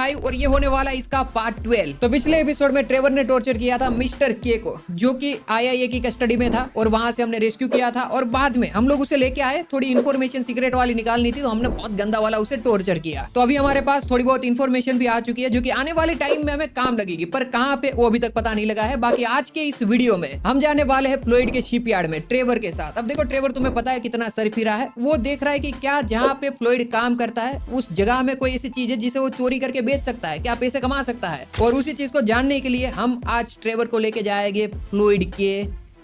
5 और ये होने वाला है इसका पार्ट 12। तो पिछले एपिसोड में ट्रेवर ने टॉर्चर किया था मिस्टर के को, जो कि आईआईए की कस्टडी में था और वहां से हमने रेस्क्यू किया था और बाद में हम लोग उसे लेके आए। थोड़ी इन्फॉर्मेशन सीक्रेट वाली निकालनी थी तो हमने बहुत गंदा वाला उसे टॉर्चर किया। तो अभी हमारे पास थोड़ी बहुत इन्फॉर्मेशन भी आ चुकी है जो कि आने वाले टाइम में हमें काम लगेगी, पर कहाँ पे वो अभी तक पता नहीं लगा है। बाकी आज के इस वीडियो में हम जाने वाले हैं फ्लोइड के शिपयार्ड में ट्रेवर के साथ। अब देखो ट्रेवर तुम्हें पता है कितना सरफिरा है, वो देख रहा है कि क्या जहाँ पे फ्लोइड काम करता है उस जगह में कोई ऐसी चीज है जिसे वो चोरी करके बेच सकता है, क्या पैसे कमा सकता है। और उसी चीज को जानने के लिए हम आज ट्रेवर को लेके जाएंगे फ्लोइड के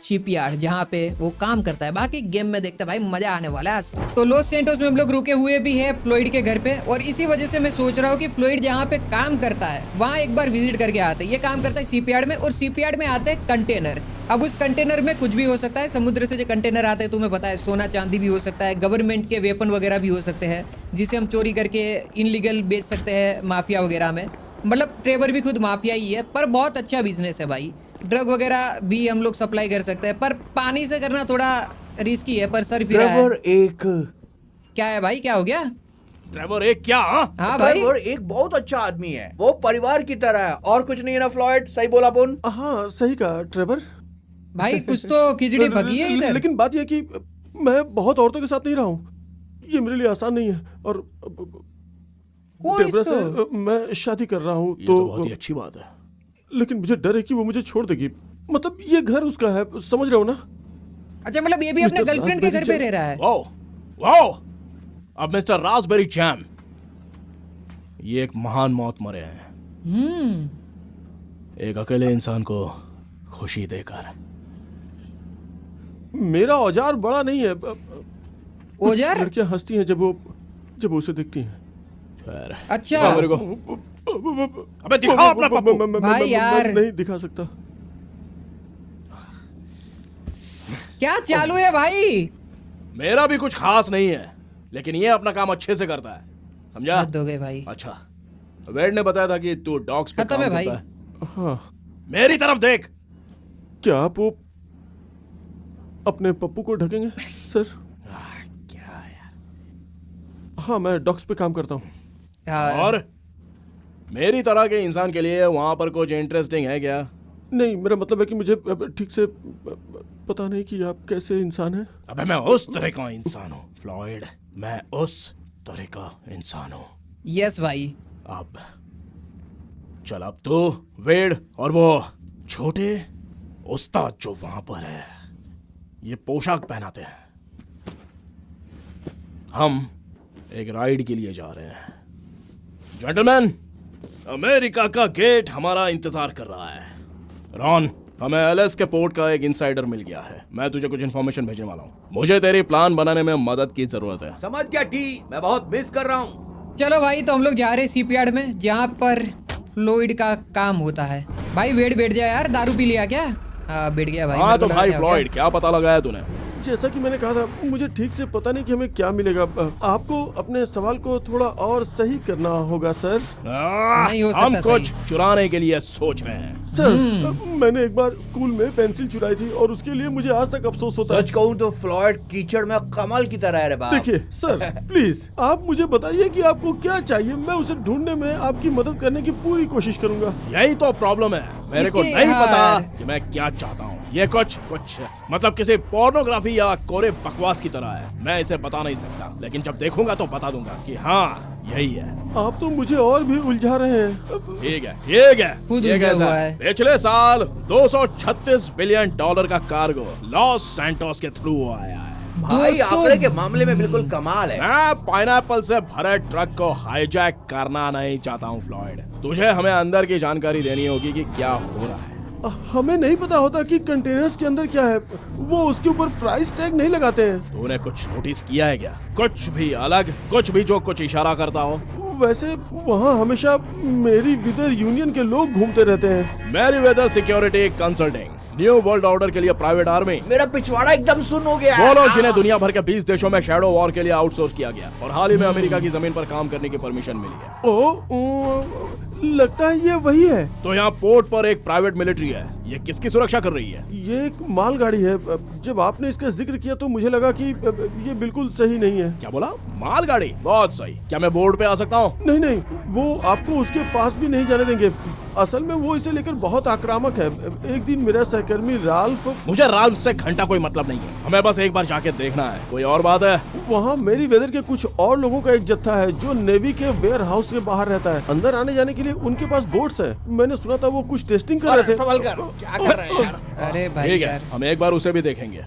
शिपयार्ड जहाँ पे वो काम करता है। बाकी गेम में देखते हैं भाई, मजा आने वाला है आज तो। लॉस सैंटोस में हम लोग रुके हुए भी है फ्लोइड के घर पे और इसी वजह से मैं सोच रहा हूँ कि फ्लोइड जहाँ पे काम करता है वहाँ एक बार विजिट करके आते हैं। ये काम करता है शिपयार्ड में और शिपयार्ड में आते हैं कंटेनर। अब उस कंटेनर में कुछ भी हो सकता है, समुद्र से जो कंटेनर आते हैं तुम्हें पता है, सोना चांदी भी हो सकता है, गवर्नमेंट के वेपन वगैरह भी हो सकते हैं जिसे हम चोरी करके इनलीगल बेच सकते हैं माफिया वगैरह में। मतलब ट्रेवर भी खुद माफिया ही है, पर बहुत अच्छा बिजनेस है भाई। ड्रग वगैरह भी हम लोग सप्लाई कर सकते हैं, पर पानी से करना थोड़ा रिस्की है। पर सर फिर एक क्या है भाई, क्या हो गया? ट्रेवर एक क्या? हाँ भाई, ट्रेवर एक बहुत अच्छा आदमी है, वो परिवार की तरह है और कुछ नहीं है ना फ्लॉयड? सही बोला पुन? हाँ सही कहा ट्रेवर भाई कुछ तो खिचड़ी पकी है इधर। लेकिन बात यह कि मैं बहुत औरतों के साथ नहीं रहा हूँ, ये मेरे लिए आसान नहीं है। और कौन डेबरा इसको? से मैं शादी कर रहा हूँ ये तो बहुत ही अच्छी बात है। लेकिन मुझे डर है कि वो मुझे छोड़ देगी। मतलब ये घर उसका है, समझ रहे हो ना? अच्छा मतलब ये भी अपने मिस्टर गर्लफ्रेंड के घर पे रह रहा है? वाओ वाओ, अब मिस्टर रास्पबेरी जैम ये एक महान मौत मरे हैं एक अकेले इंसान को खुशी देकर। मेरा औजार बड़ा नहीं है। औजार? लड़कियां हंसती हैं जब वो उसे देखती हैं। खैर, अच्छा। दिखाओ मेरे को। अबे दिखाओ अपना पप्पू। भाई यार। नहीं दिखा सकता। क्या चालू है भाई? मेरा भी कुछ खास नहीं है, लेकिन ये अपना काम अच्छे से करता है, समझा? हद हो गए भाई। अच्छा, वेड ने बताया था कि तू डॉग्स पे खत्म काम है भाई। करता है। हाँ, मेरी तरफ देख। क्या आप वो अपने पप्पू को ढकेंगे सर? क्या यार? हाँ मैं डॉग्स पे काम करता हूँ। हाँ। और मेरी तरह के इंसान के लिए वहां पर कुछ इंटरेस्टिंग है क्या? नहीं, मेरा मतलब है कि मुझे ठीक से पता नहीं कि आप कैसे इंसान हैं। अबे मैं उस तरह का इंसान हूँ फ्लॉयड, मैं उस तरह का इंसान हूँ। यस भाई। अब चल, अब तो वेड और वो छोटे उस्ताद जो वहां पर है ये पोशाक पहनाते हैं। हम एक राइड के लिए जा रहे हैं। जेंटलमैन, अमेरिका का गेट हमारा इंतजार कर रहा है। रॉन, हमें एलएस के पोर्ट का एक इनसाइडर मिल गया है। मैं तुझे कुछ इन्फॉर्मेशन भेजने वाला हूँ। मुझे तेरी प्लान बनाने में मदद की जरूरत है। समझ गया टी, मैं बहुत मिस कर रहा हूँ। चलो भाई, तो हम लोग जा रहे हैं शिपयार्ड में जहाँ पर फ्लोइड का काम होता है। भाई वेट बैठ जाए यार, दारू पी लिया क्या? हाँ बैठ गया भाई। हाँ मेरे तो को भाई लगा क्या हो फ्लॉयड, क्या पता लगाया तूने? जैसा कि मैंने कहा था, मुझे ठीक से पता नहीं कि हमें क्या मिलेगा। आपको अपने सवाल को थोड़ा और सही करना होगा सर। नहीं हो सकता हम कुछ सही। चुराने के लिए सोच रहे हैं। सर, मैंने एक बार स्कूल में पेंसिल चुराई थी और उसके लिए मुझे आज तक अफसोस होता है। सच कहूँ तो फ्लॉयड कीचड़ में कमल की तरह है रे बाप। देखिए सर, प्लीज आप मुझे बताइए कि आपको क्या चाहिए। मैं उसे ढूंढने में आपकी मदद करने की पूरी कोशिश करूंगा। यही तो प्रॉब्लम है, मेरे को इसके- नहीं हाँ पता यार। कि मैं क्या चाहता हूँ। ये कुछ मतलब किसी पोर्नोग्राफी या कोरे बकवास की तरह है। मैं इसे बता नहीं सकता, लेकिन जब देखूंगा तो बता दूंगा कि हाँ यही है। आप तो मुझे और भी उलझा रहे हैं। ठीक है, ठीक है। खुद ये उलझा कैसा हुआ है? है। पिछले साल $236 बिलियन का कार्गो लॉस सैंटोस के थ्रू आया है। भाई 200 आंकड़े के मामले में बिल्कुल कमाल है। मैं पाइनएप्पल से भरे ट्रक को हाईजैक करना नहीं चाहता हूँ फ्लॉयड। तुझे हमें अंदर की जानकारी देनी होगी कि क्या हो रहा है। हमें नहीं पता होता कि कंटेनर्स के अंदर क्या है। वो उसके ऊपर प्राइस टैग नहीं लगाते हैं। तूने कुछ नोटिस किया है क्या? कुछ भी अलग, कुछ भी जो कुछ इशारा करता हो? वैसे वहाँ हमेशा मेरी विदर यूनियन के लोग घूमते रहते हैं। मेरी weather security consulting, new world order के लिए प्राइवेट आर्मी, मेरा पिछवाड़ा एकदम सुन हो गया है। वो लोग जिन्हें दुनिया भर के 20 देशों में शैडो वॉर के लिए आउटसोर्स किया गया और हाल ही में अमेरिका की जमीन पर काम करने की परमिशन मिली है। लगता है ये वही है। तो यहाँ पोर्ट पर एक प्राइवेट मिलिट्री है। ये किसकी सुरक्षा कर रही है? ये एक मालगाड़ी है। जब आपने इसका जिक्र किया तो मुझे लगा कि ये बिल्कुल सही नहीं है। क्या बोला? मालगाड़ी? बहुत सही। क्या मैं बोर्ड पे आ सकता हूँ? नहीं नहीं, वो आपको उसके पास भी नहीं जाने देंगे। असल में वो इसे लेकर बहुत आक्रामक है। एक दिन मेरा सहकर्मी राल्फ। मुझे राल्फ से घंटा कोई मतलब नहीं है, हमें बस एक बार जाके देखना है। कोई और बात है? वहाँ मेरी वेदर के कुछ और लोगों का एक जत्था है जो नेवी के वेयर हाउस के बाहर रहता है। अंदर आने जाने के लिए उनके पास बोट्स है। मैंने सुना था वो कुछ टेस्टिंग कर रहे थे। सवाल कर, क्या कर रहे हैं यार? अरे भाई ठीक है, यार, हम एक बार उसे भी देखेंगे।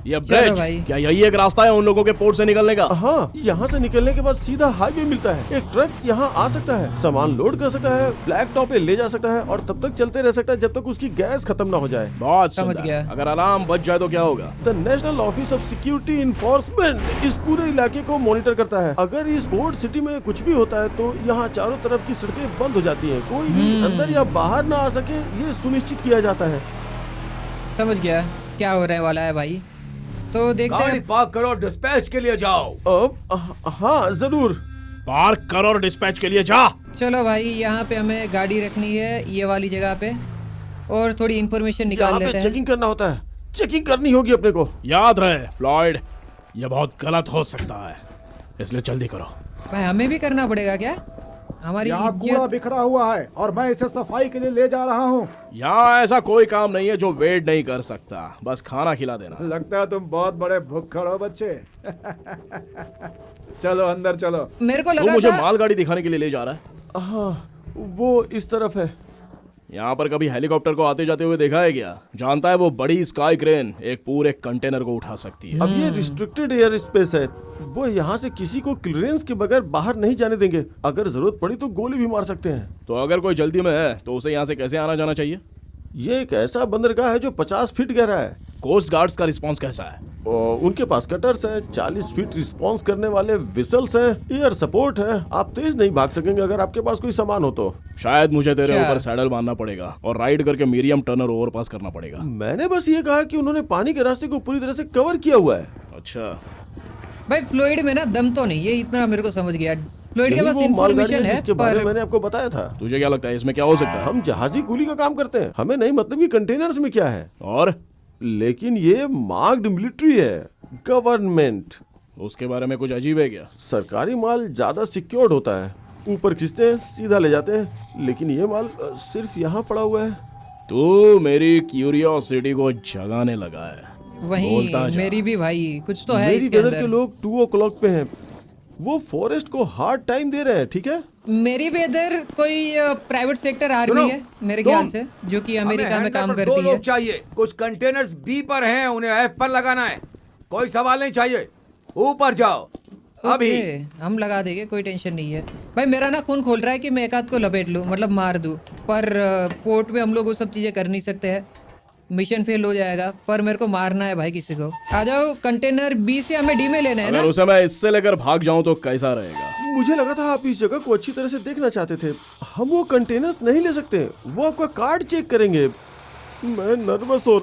ये चलो ब्रिज, भाई। क्या यही एक रास्ता है उन लोगों के पोर्ट से निकलने का? हाँ, यहाँ से निकलने के बाद सीधा हाईवे मिलता है। एक ट्रक यहाँ आ सकता है, सामान लोड कर सकता है, ब्लैक टॉप पे ले जा सकता है और तब तक चलते रह सकता है जब तक उसकी गैस खत्म ना हो जाए। बहुत समझ सुंदर। गया। अगर अलार्म बज जाए तो क्या होगा? The national office of security enforcement इस पूरे इलाके को मॉनिटर करता है। अगर इस पोर्ट सिटी में कुछ भी होता है तो यहाँ चारों तरफ की सड़कें बंद हो जाती हैं। कोई भी अंदर या बाहर ना आ सके, ये सुनिश्चित किया जाता है। समझ गया क्या हो रहे वाला है भाई। तो देखते गाड़ी हैं। पार्क करो, डिस्पैच के लिए जाओ। अब हाँ जरूर। पार्क कर और डिस्पैच के लिए जा। चलो भाई, यहाँ पे हमें गाड़ी रखनी है ये वाली जगह पे, और थोड़ी इन्फॉर्मेशन निकाल यहाँ लेते पे हैं। चेकिंग करना होता है। चेकिंग करनी होगी अपने को। याद रहे फ्लॉयड, ये बहुत गलत हो सकता है, इसलिए जल्दी करो। भाई हमें भी करना पड़ेगा क्या? हमारी यहाँ कूड़ा इज्जत। बिखरा हुआ है और मैं इसे सफाई के लिए ले जा रहा हूँ। यहाँ ऐसा कोई काम नहीं है जो वेट नहीं कर सकता, बस खाना खिला देना। लगता है तुम बहुत बड़े भुक्कड़ हो बच्चे। चलो अंदर चलो। मेरे को तू लगा मुझे था मालगाड़ी दिखाने के लिए ले जा रहा है? हाँ, वो इस तरफ है। यहाँ पर कभी हेलीकॉप्टर को आते जाते हुए देखा है क्या? जानता है वो बड़ी स्काई क्रेन एक पूरे कंटेनर को उठा सकती है। अब ये रिस्ट्रिक्टेड एयर स्पेस है। वो यहाँ से किसी को क्लियरेंस के बगैर बाहर नहीं जाने देंगे। अगर जरूरत पड़ी तो गोली भी मार सकते हैं। तो अगर कोई जल्दी में है तो उसे यहाँ से कैसे आना जाना चाहिए? ये एक ऐसा बंदरगाह है जो 50 फीट गहरा है। कोस्ट गार्ड्स का रिस्पॉन्स कैसा है? और उनके पास कटर्स हैं, 40 फीट रिस्पॉन्स करने वाले विसल्स हैं, एयर सपोर्ट है। आप तेज नहीं भाग सकेंगे अगर आपके पास कोई सामान हो तो। शायद मुझे तेरे अच्छा। ऊपर सैडल बांधना पड़ेगा और राइड करके मीरियम टर्नर ओवरपास करना पड़ेगा। मैंने बस ये कहा कि उन्होंने पानी के रास्ते को पूरी तरह से कवर किया हुआ है। अच्छा, भाई फ्लूइड में ना दम तो नहीं, ये इतना मेरे को समझ गया। फ्लूइड के यही पास वो मालगाड़ी इन्फॉर्मेशन है जिसके बारे में पर मैंने आपको बताया था। तुझे क्या लगता है इसमें क्या हो सकता है? हम जहाजी कूली का काम करते हैं, हमें नहीं मतलब कि कंटेनर्स में क्या है। और लेकिन ये मार्क्ड मिलिट्री है, गवर्नमेंट। उसके बारे में कुछ अजीब है क्या? सरकारी माल ज्यादा सिक्योर्ड होता है, ऊपर खींचते हैं सीधा ले जाते हैं। लेकिन ये माल सिर्फ यहाँ पड़ा हुआ है। तू मेरी क्यूरियोसिटी को जगाने लगा है। वही बोलता जा। मेरी भी भाई कुछ तो है मेरी इसके वेदर के अंदर। लोग 2 o'clock पे हैं। वो फॉरेस्ट को हार्ड टाइम दे रहे हैं, ठीक है। मेरी वेदर कोई प्राइवेट सेक्टर आर्मी है मेरे ख्याल से, जो कि अमेरिका में काम दो करती लोग है। चाहिए। कुछ कंटेनर्स बी पर हैं, उन्हें एफ पर लगाना है। कोई सवाल नहीं चाहिए, ऊपर जाओ अभी। ओके, हम लगा देंगे, कोई टेंशन नहीं है। भाई मेरा ना खून खोल रहा है कि मैं एक आध को लपेट लूं, मतलब मार दूं, पर पोर्ट में हम लोग वो सब चीजें कर नहीं सकते हैं, मिशन फेल हो जाएगा। पर मेरे को मारना है भाई किसी को। आ जाओ, कंटेनर बी से हमें डी में लेना है ना। अगर उसे मैं इससे लेकर भाग जाऊं तो कैसा रहेगा? मुझे लगा था आप इस जगह को अच्छी तरह से देखना चाहते थे। हम वो कंटेनर्स नहीं ले सकते, वो आपका कार्ड चेक करेंगे। मैं नर्वस हो